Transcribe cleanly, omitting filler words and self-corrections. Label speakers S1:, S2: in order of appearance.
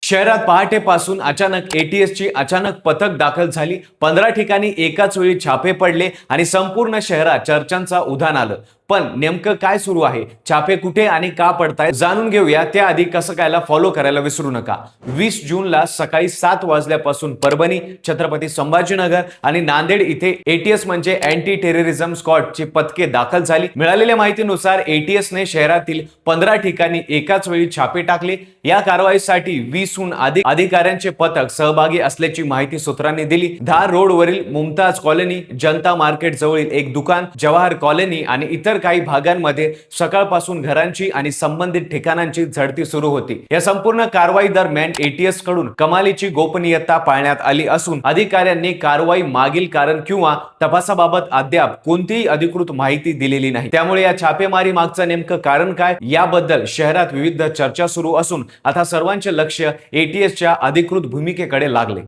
S1: शहरात पहाटेपासून अचानक एटीएसची अचानक पथक दाखल झाली। 15 ठिकाणी एकाच वेळी छापे पडले आणि संपूर्ण शहरात चर्चांचा उधाण आलं। पण नेमकं काय सुरू आहे, छापे कुठे आणि का पडतायत जाणून घेऊया। त्याआधी कसं कायला फॉलो करायला विसरू नका। 20 जूनला सकाळी 7 वाजल्यापासून परभणी, छत्रपती संभाजीनगर आणि नांदेड इथे एटीएस म्हणजे अँटी टेररिझम स्क्वॉडची पथके दाखल झाली। मिळालेल्या माहितीनुसार एटीएसने शहरातील 15 ठिकाणी एकाच वेळी छापे टाकले। या कारवाईसाठी 20हून अधिक अधिकाऱ्यांचे पथक सहभागी असल्याची माहिती सूत्रांनी दिली। धार रोडवरील मुमताज कॉलनी, जनता मार्केट जवळील एक दुकान, जवाहर कॉलनी आणि इतर काही भागांमध्ये सकाळपासून घरांची आणि संबंधित ठिकाणांची झडती सुरू होती। या संपूर्ण कारवाई दरम्यान एटीएस कडून कमालीची गोपनीयता पाळण्यात आली असून अधिकाऱ्यांनी कारवाई मागील कारण किंवा तपासाबाबत अद्याप कोणतीही अधिकृत माहिती दिलेली नाही। त्यामुळे या छापेमारी मागचं नेमकं कारण काय याबद्दल शहरात विविध चर्चा सुरू असून आता सर्वांचे लक्ष एटीएसच्या अधिकृत भूमिकेकडे लागले।